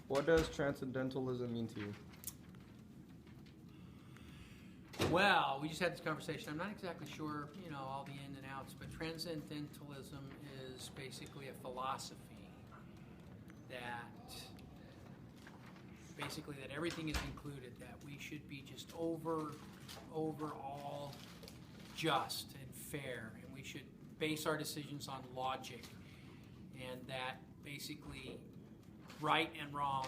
What does Transcendentalism mean to you? Well, we just had this conversation. I'm not exactly sure, all the ins and outs, but Transcendentalism is basically a philosophy that everything is included, that we should be just overall just and fair, and we should base our decisions on logic, and that basically right and wrong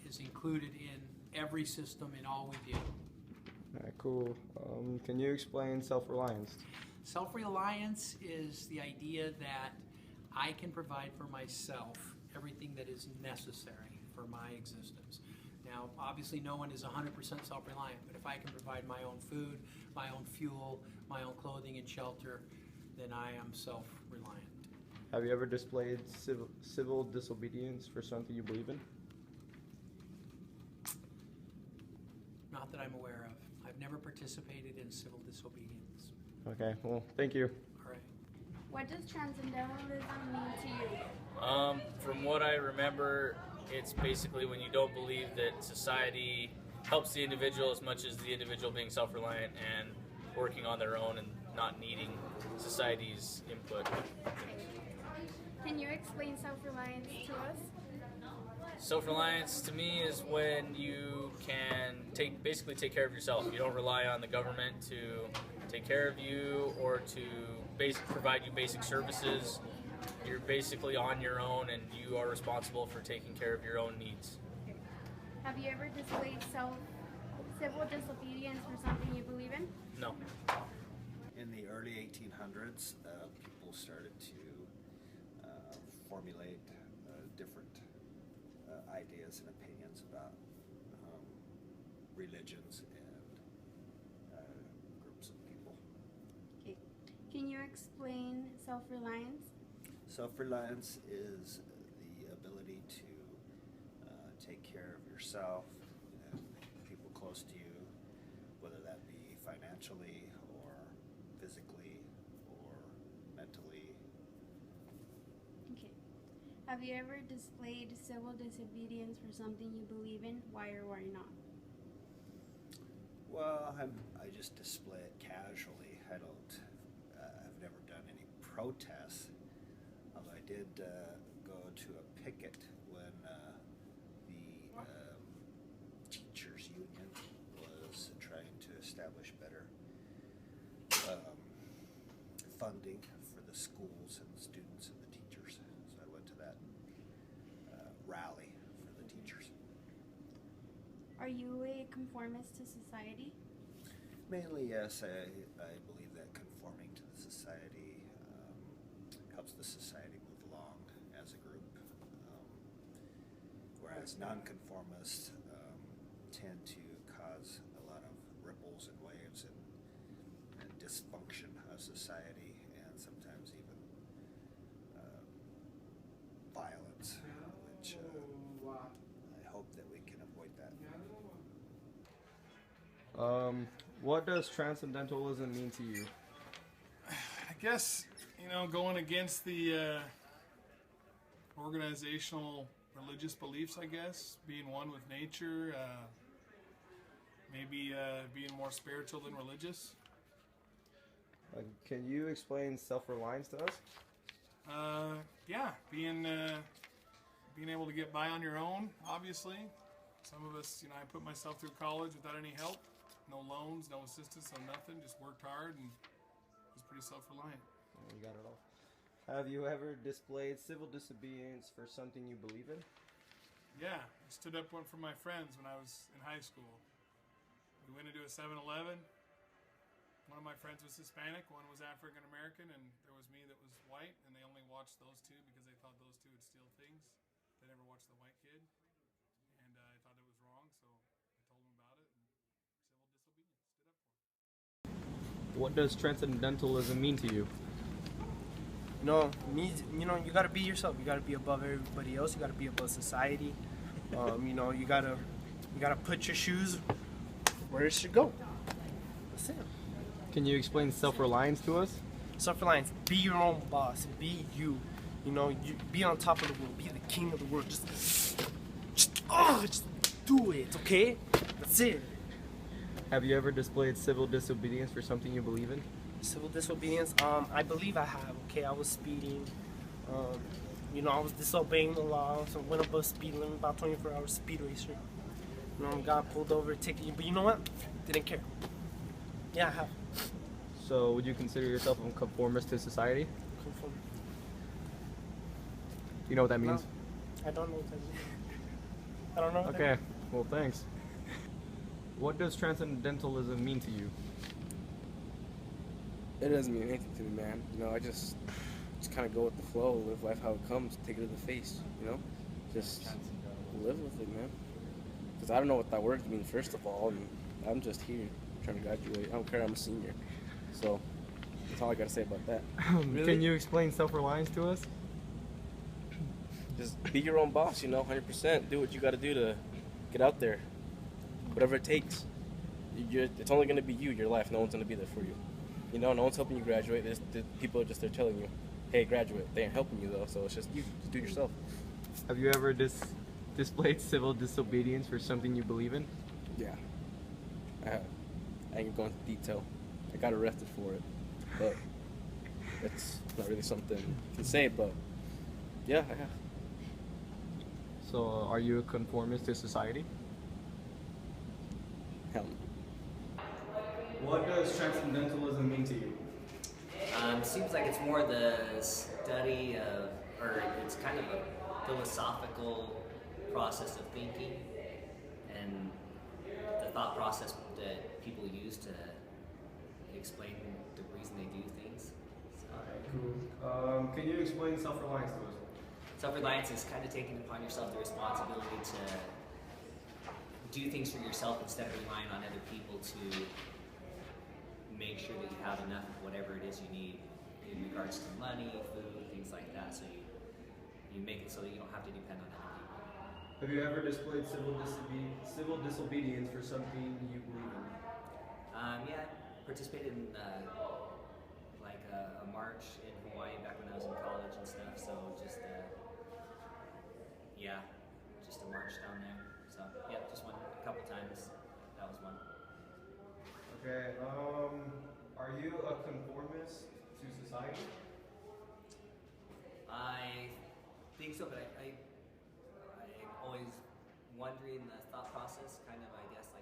is included in every system in all we do. All right, cool. Can you explain self-reliance? Self-reliance is the idea that I can provide for myself everything that is necessary for my existence. Now, obviously no one is 100% self-reliant, but if I can provide my own food, my own fuel, my own clothing and shelter, then I am self-reliant. Have you ever displayed civil disobedience for something you believe in? Not that I'm aware of. I've never participated in civil disobedience. Okay, well, thank you. All right. What does Transcendentalism mean to you? From what I remember, it's basically when you don't believe that society helps the individual as much as the individual being self-reliant and working on their own and not needing society's input. Can you explain self-reliance to us? Self-reliance to me is when you can basically take care of yourself. You don't rely on the government to take care of you or to provide you basic services. You're basically on your own and you are responsible for taking care of your own needs. Have you ever displayed civil disobedience for something you believe in? No. In the early 1800s, people started to formulate different ideas and opinions about religions and groups of people. Okay. Can you explain self-reliance? Self-reliance is the ability to take care of yourself and people close to you, whether that be financially or physically or mentally. Okay. Have you ever displayed civil disobedience for something you believe in? Why or why not? Well, I just display it casually. I've never done any protests. Although I did go to a picket when the teachers union was trying to establish better funding for the schools and the students and the teachers. So I went to that rally for the teachers. Are you a conformist to society? Mainly, yes. I believe that conforming to the society helps the society move along as a group, whereas nonconformists tend to cause a lot of ripples and waves and dysfunction of society and sometimes even violence, which I hope that we can avoid that. What does Transcendentalism mean to you? I guess, going against the organizational religious beliefs, I guess, being one with nature, maybe being more spiritual than religious. Can you explain self-reliance to us? Yeah, being able to get by on your own, obviously. Some of us, I put myself through college without any help, no loans, no assistance, no nothing, just worked hard and was pretty self-reliant. You got it all. Have you ever displayed civil disobedience for something you believe in? Yeah, I stood up for my friends when I was in high school. We went into a 7-Eleven. One of my friends was Hispanic, one was African American, and there was me that was white, and they only watched those two because they thought those two would steal things. They never watched the white kid, and I thought it was wrong, so I told them about it, and civil disobedience, stood up for it. What does Transcendentalism mean to you? You gotta be yourself. You gotta be above everybody else. You gotta be above society. You gotta put your shoes where it should go. That's it. Can you explain self-reliance to us? Self-reliance. Be your own boss. Be you. You be on top of the world. Be the king of the world. Just just do it, okay? That's it. Have you ever displayed civil disobedience for something you believe in? Civil disobedience, I believe I have, okay? I was speeding. I was disobeying the law, so went above speed limit, about 24-hour speed racer. Got pulled over, ticket, but you know what? Didn't care. Yeah, I have. So would you consider yourself a conformist to society? Conform. You know what that means? No, I don't know what that means. I don't know. What Okay, well thanks. What does transcendentalism mean to you? It doesn't mean anything to me, man. I just kind of go with the flow, live life how it comes, take it to the face, Just live with it, man. Because I don't know what that word means, first of all, and I'm just here trying to graduate. I don't care, I'm a senior. So, that's all I got to say about that. Really? Can you explain self-reliance to us? Just be your own boss, 100%. Do what you got to do to get out there. Whatever it takes. It's only going to be you, your life. No one's going to be there for you. No one's helping you graduate. The people are just there telling you, hey, graduate. They ain't helping you, though, so it's just you. Just do it yourself. Have you ever displayed civil disobedience for something you believe in? Yeah. I have. I ain't going into detail. I got arrested for it. But it's not really something you can say, but yeah, I have. So are you a conformist to society? Hell no. What does transcendentalism mean to you? Seems like it's more the study of, or it's kind of a philosophical process of thinking and the thought process that people use to explain the reason they do things. So, Cool. Can you explain self-reliance to us? self-reliance is kind of taking upon yourself the responsibility to do things for yourself instead of relying on other people to make sure that you have enough of whatever it is you need in regards to money, food, things like that. So you make it so that you don't have to depend on other people. Have you ever displayed civil disobedience for something you believe in? Yeah, participated in like a march in Hawaii back when I was in college and stuff. So just just a march down there. So yeah, just one a couple times. That was one. Okay. Are you a conformist to society? I think so, but I'm always wondering the thought process, kind of, I guess, like